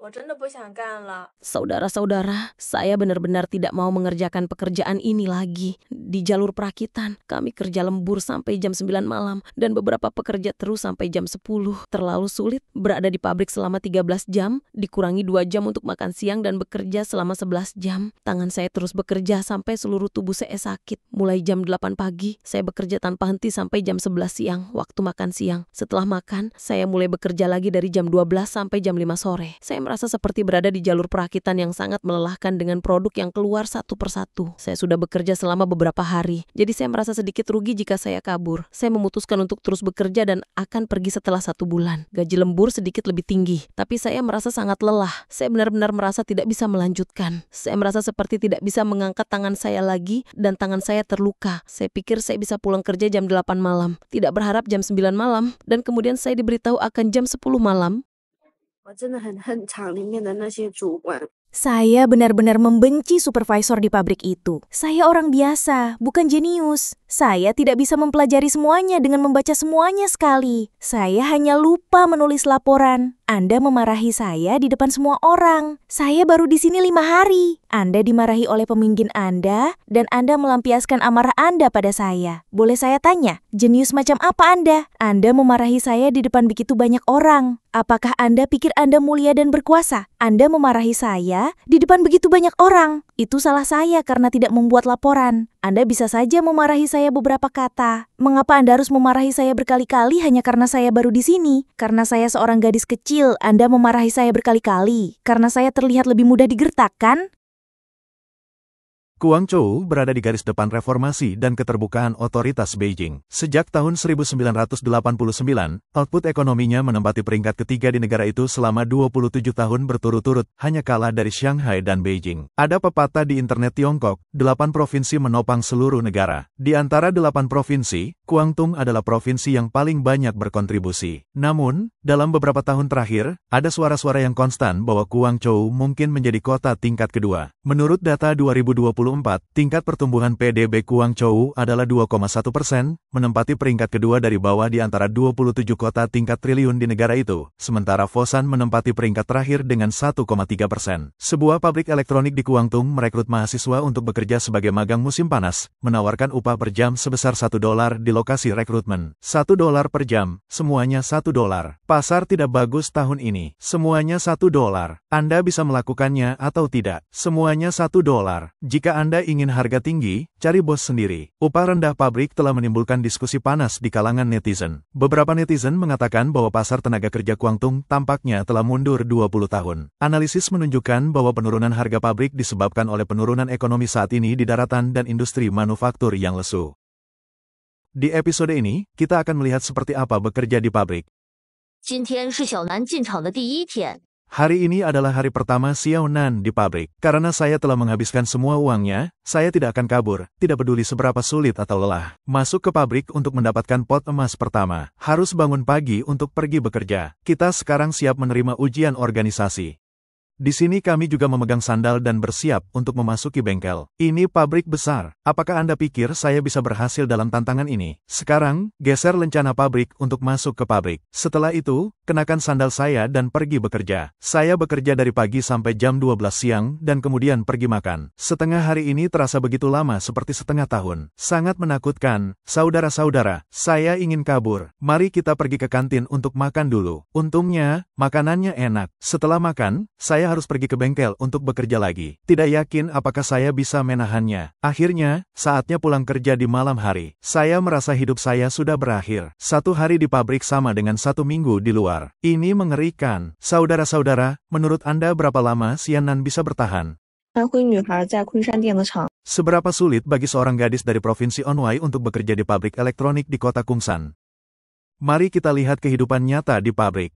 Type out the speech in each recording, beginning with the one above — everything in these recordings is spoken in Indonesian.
我真的不想干了。 Saudara-saudara, saya benar-benar tidak mau mengerjakan pekerjaan ini lagi. Di jalur perakitan, kami kerja lembur sampai jam 9 malam dan beberapa pekerja terus sampai jam 10. Terlalu sulit berada di pabrik selama 13 jam, dikurangi 2 jam untuk makan siang dan bekerja selama 11 jam. Tangan saya terus bekerja sampai seluruh tubuh saya sakit. Mulai jam 8 pagi, saya bekerja tanpa henti sampai jam 11 siang, waktu makan siang. Setelah makan, saya mulai bekerja lagi dari jam 12 sampai jam 5 sore. Saya merasa seperti berada di jalur perakitan yang sangat melelahkan dengan produk yang keluar satu persatu. Saya sudah bekerja selama beberapa hari, jadi saya merasa sedikit rugi jika saya kabur. Saya memutuskan untuk terus bekerja dan akan pergi setelah 1 bulan. Gaji lembur sedikit lebih tinggi, tapi saya merasa sangat lelah. Saya benar-benar merasa tidak bisa melanjutkan. Saya merasa seperti tidak bisa mengangkat tangan saya lagi dan tangan saya terluka. Saya pikir saya bisa pulang kerja jam 8 malam, tidak berharap jam 9 malam, dan kemudian saya diberitahu akan jam 10 malam. 我真的很恨厂里面的那些主管。 Saya benar-benar membenci supervisor di pabrik itu. Saya orang biasa, bukan jenius. Saya tidak bisa mempelajari semuanya dengan membaca semuanya sekali. Saya hanya lupa menulis laporan. Anda memarahi saya di depan semua orang. Saya baru di sini 5 hari. Anda dimarahi oleh pemimpin Anda, dan Anda melampiaskan amarah Anda pada saya. Boleh saya tanya, jenius macam apa Anda? Anda memarahi saya di depan begitu banyak orang. Apakah Anda pikir Anda mulia dan berkuasa? Anda memarahi saya di depan begitu banyak orang. Itu salah saya karena tidak membuat laporan. Anda bisa saja memarahi saya beberapa kata. Mengapa Anda harus memarahi saya berkali-kali hanya karena saya baru di sini? Karena saya seorang gadis kecil, Anda memarahi saya berkali-kali. Karena saya terlihat lebih mudah digertak, kan? Guangzhou berada di garis depan reformasi dan keterbukaan otoritas Beijing. Sejak tahun 1989, output ekonominya menempati peringkat ketiga di negara itu selama 27 tahun berturut-turut, hanya kalah dari Shanghai dan Beijing. Ada pepatah di internet Tiongkok, 8 provinsi menopang seluruh negara. Di antara 8 provinsi, Guangdong adalah provinsi yang paling banyak berkontribusi. Namun, dalam beberapa tahun terakhir, ada suara-suara yang konstan bahwa Guangzhou mungkin menjadi kota tingkat kedua. Menurut data 2024, tingkat pertumbuhan PDB Guangzhou adalah 2,1%, menempati peringkat kedua dari bawah di antara 27 kota tingkat triliun di negara itu, sementara Foshan menempati peringkat terakhir dengan 1,3%. Sebuah pabrik elektronik di Guangdong merekrut mahasiswa untuk bekerja sebagai magang musim panas, menawarkan upah per jam sebesar $1 di lokasi rekrutmen. $1 per jam, semuanya $1. Pasar tidak bagus tahun ini, semuanya $1. Anda bisa melakukannya atau tidak, semuanya $1. Jika Anda ingin harga tinggi, cari bos sendiri. Upah rendah pabrik telah menimbulkan diskusi panas di kalangan netizen. Beberapa netizen mengatakan bahwa pasar tenaga kerja Guangdong tampaknya telah mundur 20 tahun. Analisis menunjukkan bahwa penurunan harga pabrik disebabkan oleh penurunan ekonomi saat ini di daratan dan industri manufaktur yang lesu. Di episode ini, kita akan melihat seperti apa bekerja di pabrik. 今天是小南进厂的第1天。 Hari ini adalah hari pertama Xiao Nan di pabrik. Karena saya telah menghabiskan semua uangnya, saya tidak akan kabur, tidak peduli seberapa sulit atau lelah. Masuk ke pabrik untuk mendapatkan pot emas pertama. Harus bangun pagi untuk pergi bekerja. Kita sekarang siap menerima ujian organisasi. Di sini kami juga memegang sandal dan bersiap untuk memasuki bengkel. Ini pabrik besar. Apakah Anda pikir saya bisa berhasil dalam tantangan ini? Sekarang, geser lencana pabrik untuk masuk ke pabrik. Setelah itu, kenakan sandal saya dan pergi bekerja. Saya bekerja dari pagi sampai jam 12 siang dan kemudian pergi makan. Setengah hari ini terasa begitu lama seperti setengah tahun. Sangat menakutkan. Saudara-saudara, saya ingin kabur. Mari kita pergi ke kantin untuk makan dulu. Untungnya, makanannya enak. Setelah makan, saya harus pergi ke bengkel untuk bekerja lagi. Tidak yakin apakah saya bisa menahannya. Akhirnya, saatnya pulang kerja di malam hari. Saya merasa hidup saya sudah berakhir. 1 hari di pabrik sama dengan 1 minggu di luar. Ini mengerikan. Saudara-saudara, menurut Anda berapa lama Xiao Nan bisa bertahan? 安徽女孩在昆山电子厂。 Seberapa sulit bagi seorang gadis dari provinsi Anhui untuk bekerja di pabrik elektronik di kota Kungsan? Mari kita lihat kehidupan nyata di pabrik.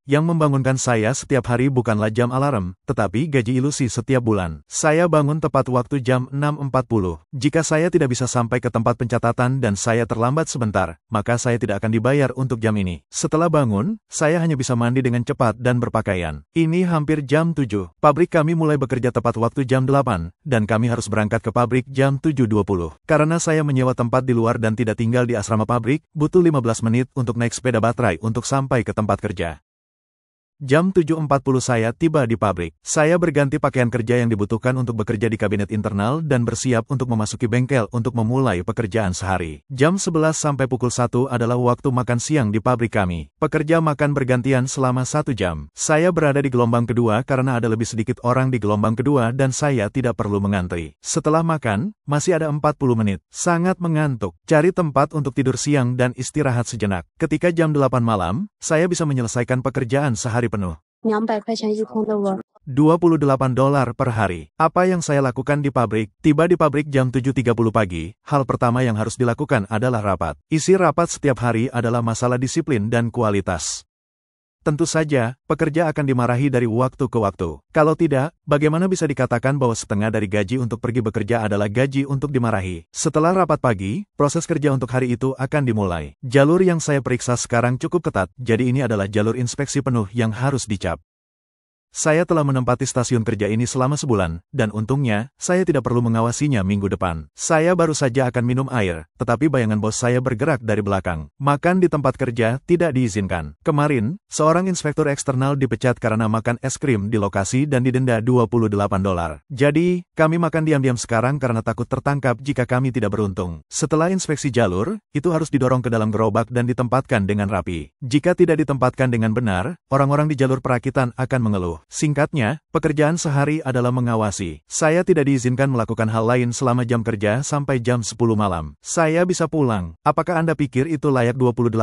Yang membangunkan saya setiap hari bukanlah jam alarm, tetapi gaji ilusi setiap bulan. Saya bangun tepat waktu jam 6.40. Jika saya tidak bisa sampai ke tempat pencatatan dan saya terlambat sebentar, maka saya tidak akan dibayar untuk jam ini. Setelah bangun, saya hanya bisa mandi dengan cepat dan berpakaian. Ini hampir jam 7. Pabrik kami mulai bekerja tepat waktu jam 8, dan kami harus berangkat ke pabrik jam 7.20. Karena saya menyewa tempat di luar dan tidak tinggal di asrama pabrik, butuh 15 menit untuk naik sepeda baterai untuk sampai ke tempat kerja. Jam 7.40 saya tiba di pabrik. Saya berganti pakaian kerja yang dibutuhkan untuk bekerja di kabinet internal dan bersiap untuk memasuki bengkel untuk memulai pekerjaan sehari. Jam 11 sampai pukul 1 adalah waktu makan siang di pabrik kami. Pekerja makan bergantian selama 1 jam. Saya berada di gelombang kedua karena ada lebih sedikit orang di gelombang kedua dan saya tidak perlu mengantri. Setelah makan, masih ada 40 menit. Sangat mengantuk. Cari tempat untuk tidur siang dan istirahat sejenak. Ketika jam 8 malam, saya bisa menyelesaikan pekerjaan sehari penuh. 200块钱一天的我。$28 per hari. Apa yang saya lakukan di pabrik? Tiba di pabrik jam 7.30 pagi, hal pertama yang harus dilakukan adalah rapat. Isi rapat setiap hari adalah masalah disiplin dan kualitas. Tentu saja, pekerja akan dimarahi dari waktu ke waktu. Kalau tidak, bagaimana bisa dikatakan bahwa setengah dari gaji untuk pergi bekerja adalah gaji untuk dimarahi? Setelah rapat pagi, proses kerja untuk hari itu akan dimulai. Jalur yang saya periksa sekarang cukup ketat, jadi ini adalah jalur inspeksi penuh yang harus dicap. Saya telah menempati stasiun kerja ini selama sebulan, dan untungnya, saya tidak perlu mengawasinya minggu depan. Saya baru saja akan minum air, tetapi bayangan bos saya bergerak dari belakang. Makan di tempat kerja tidak diizinkan. Kemarin, seorang inspektur eksternal dipecat karena makan es krim di lokasi dan didenda $28. Jadi, kami makan diam-diam sekarang karena takut tertangkap jika kami tidak beruntung. Setelah inspeksi jalur, itu harus didorong ke dalam gerobak dan ditempatkan dengan rapi. Jika tidak ditempatkan dengan benar, orang-orang di jalur perakitan akan mengeluh. Singkatnya, pekerjaan sehari adalah mengawasi. Saya tidak diizinkan melakukan hal lain selama jam kerja sampai jam 10 malam. Saya bisa pulang. Apakah Anda pikir itu layak $28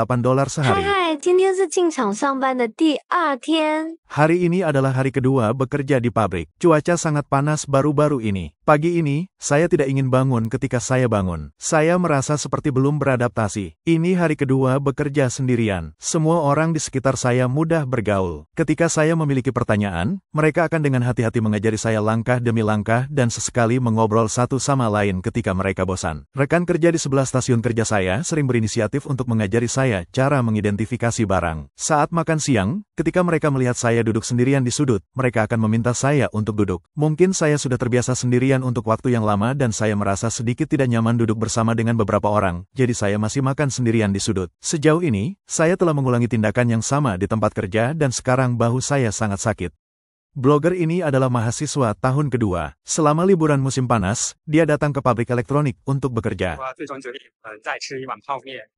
sehari? 今天是进厂上班的第2天。 Hari ini adalah hari kedua bekerja di pabrik. Cuaca sangat panas baru-baru ini. Pagi ini, saya tidak ingin bangun ketika saya bangun. Saya merasa seperti belum beradaptasi. Ini hari kedua bekerja sendirian. Semua orang di sekitar saya mudah bergaul. Ketika saya memiliki pertanyaan, mereka akan dengan hati-hati mengajari saya langkah demi langkah dan sesekali mengobrol satu sama lain ketika mereka bosan. Rekan kerja di sebelah stasiun kerja saya sering berinisiatif untuk mengajari saya cara mengidentifikasi barang. Saat makan siang, ketika mereka melihat saya duduk sendirian di sudut, mereka akan meminta saya untuk duduk. Mungkin saya sudah terbiasa sendirian untuk waktu yang lama dan saya merasa sedikit tidak nyaman duduk bersama dengan beberapa orang, jadi saya masih makan sendirian di sudut. Sejauh ini, saya telah mengulangi tindakan yang sama di tempat kerja dan sekarang bahu saya sangat sakit. Blogger ini adalah mahasiswa tahun kedua. Selama liburan musim panas, dia datang ke pabrik elektronik untuk bekerja.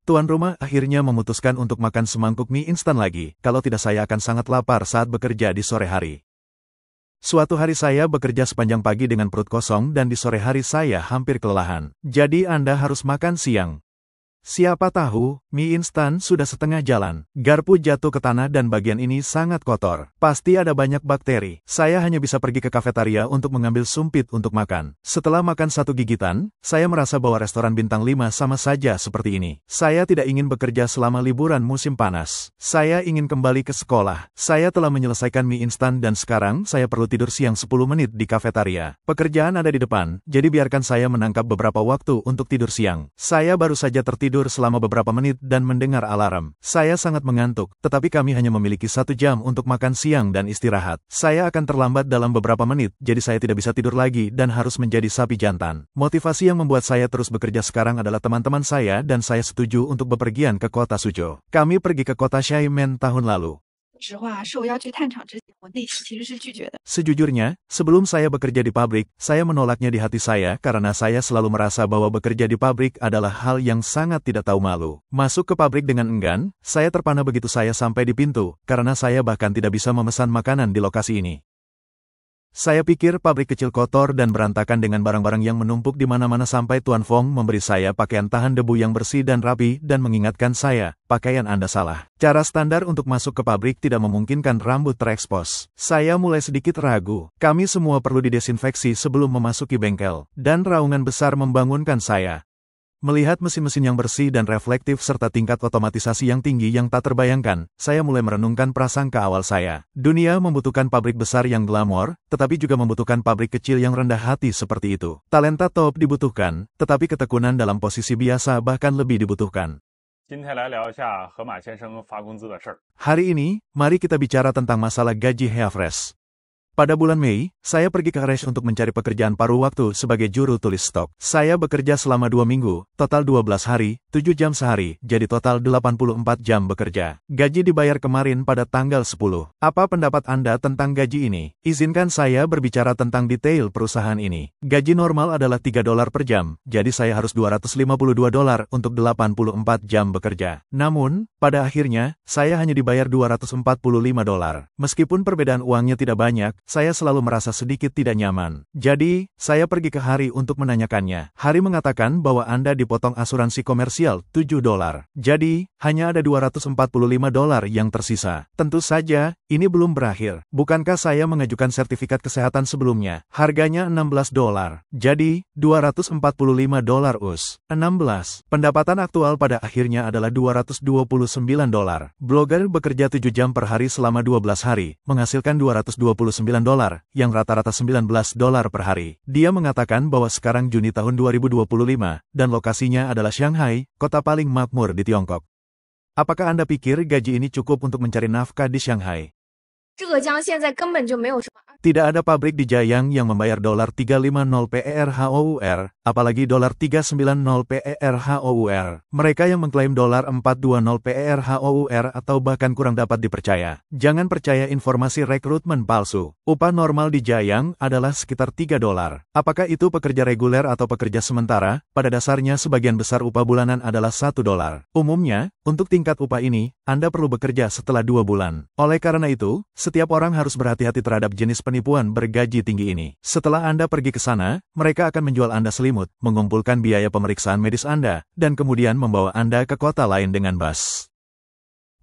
Tuan rumah akhirnya memutuskan untuk makan semangkuk mie instan lagi. Kalau tidak saya akan sangat lapar saat bekerja di sore hari. Suatu hari saya bekerja sepanjang pagi dengan perut kosong dan di sore hari saya hampir kelelahan. Jadi Anda harus makan siang. Siapa tahu, mie instan sudah setengah jalan. Garpu jatuh ke tanah dan bagian ini sangat kotor. Pasti ada banyak bakteri. Saya hanya bisa pergi ke kafetaria untuk mengambil sumpit untuk makan. Setelah makan satu gigitan, saya merasa bahwa restoran bintang 5 sama saja seperti ini. Saya tidak ingin bekerja selama liburan musim panas. Saya ingin kembali ke sekolah. Saya telah menyelesaikan mie instan dan sekarang saya perlu tidur siang 10 menit di kafetaria. Pekerjaan ada di depan, jadi biarkan saya menangkap beberapa waktu untuk tidur siang. Saya baru saja tertidur selama beberapa menit dan mendengar alarm. Saya sangat mengantuk, tetapi kami hanya memiliki 1 jam untuk makan siang dan istirahat. Saya akan terlambat dalam beberapa menit, jadi saya tidak bisa tidur lagi dan harus menjadi sapi jantan. Motivasi yang membuat saya terus bekerja sekarang adalah teman-teman saya dan saya setuju untuk bepergian ke kota Suzhou. Kami pergi ke kota Xiamen tahun lalu. Sejujurnya, sebelum saya bekerja di pabrik, saya menolaknya di hati saya karena saya selalu merasa bahwa bekerja di pabrik adalah hal yang sangat tidak tahu malu. Masuk ke pabrik dengan enggan, saya terpana begitu saya sampai di pintu, karena saya bahkan tidak bisa memesan makanan di lokasi ini. Saya pikir pabrik kecil kotor dan berantakan dengan barang-barang yang menumpuk di mana-mana sampai Tuan Fong memberi saya pakaian tahan debu yang bersih dan rapi dan mengingatkan saya, pakaian Anda salah. Cara standar untuk masuk ke pabrik tidak memungkinkan rambut terekspos. Saya mulai sedikit ragu. Kami semua perlu didesinfeksi sebelum memasuki bengkel, dan raungan besar membangunkan saya. Melihat mesin-mesin yang bersih dan reflektif serta tingkat otomatisasi yang tinggi yang tak terbayangkan, saya mulai merenungkan prasangka awal saya. Dunia membutuhkan pabrik besar yang glamor, tetapi juga membutuhkan pabrik kecil yang rendah hati seperti itu. Talenta top dibutuhkan, tetapi ketekunan dalam posisi biasa bahkan lebih dibutuhkan. Hari ini, mari kita bicara tentang masalah gaji Heafresh. Pada bulan Mei, saya pergi ke Harash untuk mencari pekerjaan paruh waktu sebagai juru tulis stok. Saya bekerja selama 2 minggu, total 12 hari, 7 jam sehari, jadi total 84 jam bekerja. Gaji dibayar kemarin pada tanggal 10. Apa pendapat Anda tentang gaji ini? Izinkan saya berbicara tentang detail perusahaan ini. Gaji normal adalah $3 per jam, jadi saya harus $252 untuk 84 jam bekerja. Namun, pada akhirnya, saya hanya dibayar $245. Meskipun perbedaan uangnya tidak banyak, saya selalu merasa sedikit tidak nyaman. Jadi, saya pergi ke Hari untuk menanyakannya. Hari mengatakan bahwa Anda dipotong asuransi komersial $7. Jadi, hanya ada $245 yang tersisa. Tentu saja, ini belum berakhir. Bukankah saya mengajukan sertifikat kesehatan sebelumnya? Harganya $16. Jadi, $245 US. 16. Pendapatan aktual pada akhirnya adalah $229. Blogger bekerja 7 jam per hari selama 12 hari, menghasilkan $229, yang rata-rata $19 per hari. Dia mengatakan bahwa sekarang Juni tahun 2025, dan lokasinya adalah Shanghai, kota paling makmur di Tiongkok. Apakah Anda pikir gaji ini cukup untuk mencari nafkah di Shanghai? 浙江现在根本就没有什么 Tidak ada pabrik di Jiayang yang membayar $350 PER/HOUR, apalagi $390 PER/HOUR. Mereka yang mengklaim $420 PER/HOUR atau bahkan kurang dapat dipercaya. Jangan percaya informasi rekrutmen palsu. Upah normal di Jiayang adalah sekitar $3. Apakah itu pekerja reguler atau pekerja sementara? Pada dasarnya sebagian besar upah bulanan adalah $1. Umumnya, untuk tingkat upah ini, Anda perlu bekerja setelah 2 bulan. Oleh karena itu, setiap orang harus berhati-hati terhadap jenis penipuan bergaji tinggi ini. Setelah Anda pergi ke sana, mereka akan menjual Anda selimut, mengumpulkan biaya pemeriksaan medis Anda, dan kemudian membawa Anda ke kota lain dengan bus.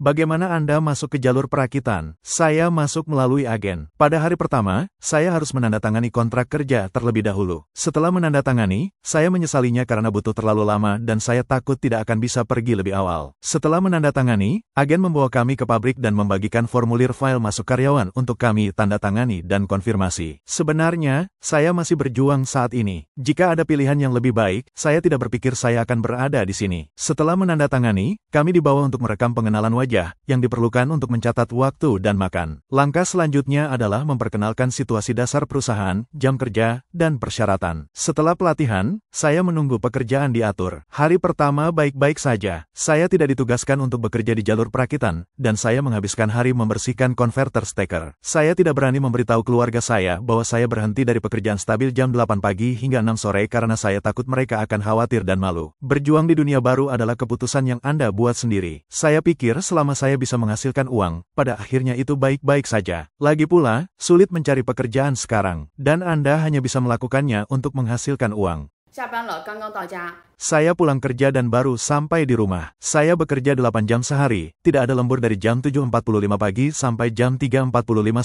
Bagaimana Anda masuk ke jalur perakitan? Saya masuk melalui agen. Pada hari pertama, saya harus menandatangani kontrak kerja terlebih dahulu. Setelah menandatangani, saya menyesalinya karena butuh terlalu lama dan saya takut tidak akan bisa pergi lebih awal. Setelah menandatangani, agen membawa kami ke pabrik dan membagikan formulir file masuk karyawan untuk kami tandatangani dan konfirmasi. Sebenarnya, saya masih berjuang saat ini. Jika ada pilihan yang lebih baik, saya tidak berpikir saya akan berada di sini. Setelah menandatangani, kami dibawa untuk merekam pengenalan wajah yang diperlukan untuk mencatat waktu dan makan. Langkah selanjutnya adalah memperkenalkan situasi dasar perusahaan, jam kerja, dan persyaratan. Setelah pelatihan, saya menunggu pekerjaan diatur. Hari pertama baik-baik saja. Saya tidak ditugaskan untuk bekerja di jalur perakitan, dan saya menghabiskan hari membersihkan konverter steker. Saya tidak berani memberitahu keluarga saya bahwa saya berhenti dari pekerjaan stabil jam 8 pagi hingga 6 sore karena saya takut mereka akan khawatir dan malu. Berjuang di dunia baru adalah keputusan yang Anda buat sendiri. Saya pikir selama saya bisa menghasilkan uang, pada akhirnya itu baik-baik saja. Lagi pula, sulit mencari pekerjaan sekarang, dan Anda hanya bisa melakukannya untuk menghasilkan uang. 下班了，刚刚到家。 Saya pulang kerja dan baru sampai di rumah. Saya bekerja 8 jam sehari, tidak ada lembur dari jam 7.45 pagi sampai jam 3.45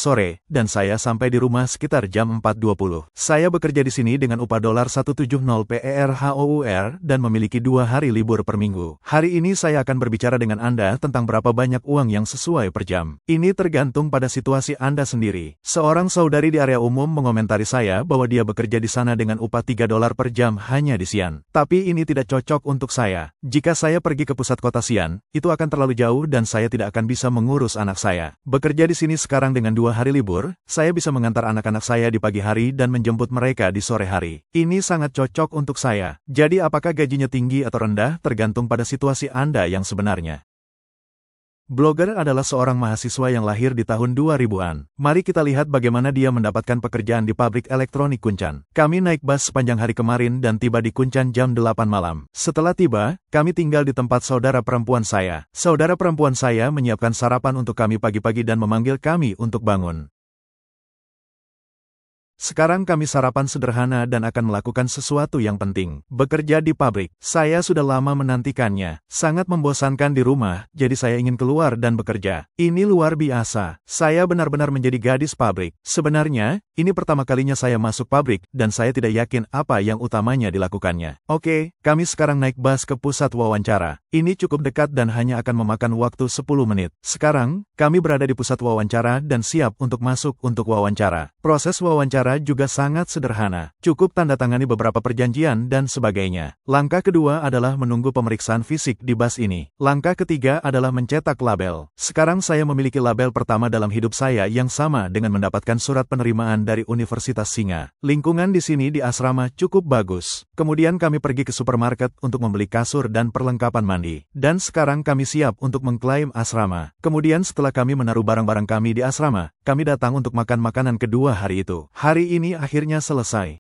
sore, dan saya sampai di rumah sekitar jam 4.20. Saya bekerja di sini dengan upah $170 PER/HOUR dan memiliki 2 hari libur per minggu. Hari ini saya akan berbicara dengan Anda tentang berapa banyak uang yang sesuai per jam. Ini tergantung pada situasi Anda sendiri. Seorang saudari di area umum mengomentari saya bahwa dia bekerja di sana dengan upah $3 per jam hanya di Xi'an. Tapi ini tidak cocok untuk saya. Jika saya pergi ke pusat kota Xi'an, itu akan terlalu jauh dan saya tidak akan bisa mengurus anak saya. Bekerja di sini sekarang dengan 2 hari libur, saya bisa mengantar anak-anak saya di pagi hari dan menjemput mereka di sore hari. Ini sangat cocok untuk saya. Jadi apakah gajinya tinggi atau rendah tergantung pada situasi Anda yang sebenarnya. Blogger adalah seorang mahasiswa yang lahir di tahun 2000-an. Mari kita lihat bagaimana dia mendapatkan pekerjaan di pabrik elektronik Kunchan. Kami naik bus sepanjang hari kemarin dan tiba di Kunchan jam 8 malam. Setelah tiba, kami tinggal di tempat saudara perempuan saya. Saudara perempuan saya menyiapkan sarapan untuk kami pagi-pagi dan memanggil kami untuk bangun. Sekarang kami sarapan sederhana dan akan melakukan sesuatu yang penting. Bekerja di pabrik. Saya sudah lama menantikannya. Sangat membosankan di rumah, jadi saya ingin keluar dan bekerja. Ini luar biasa. Saya benar-benar menjadi gadis pabrik. Sebenarnya, ini pertama kalinya saya masuk pabrik, dan saya tidak yakin apa yang utamanya dilakukannya. Oke, kami sekarang naik bus ke pusat wawancara. Ini cukup dekat dan hanya akan memakan waktu 10 menit. Sekarang, kami berada di pusat wawancara dan siap untuk masuk untuk wawancara. Proses wawancara cara juga sangat sederhana. Cukup tanda tangani beberapa perjanjian dan sebagainya. Langkah kedua adalah menunggu pemeriksaan fisik di bus ini. Langkah ketiga adalah mencetak label. Sekarang saya memiliki label pertama dalam hidup saya yang sama dengan mendapatkan surat penerimaan dari Universitas Singa. Lingkungan di sini di asrama cukup bagus. Kemudian kami pergi ke supermarket untuk membeli kasur dan perlengkapan mandi. Dan sekarang kami siap untuk mengklaim asrama. Kemudian setelah kami menaruh barang-barang kami di asrama, kami datang untuk makan makanan kedua hari itu. Hari ini akhirnya selesai.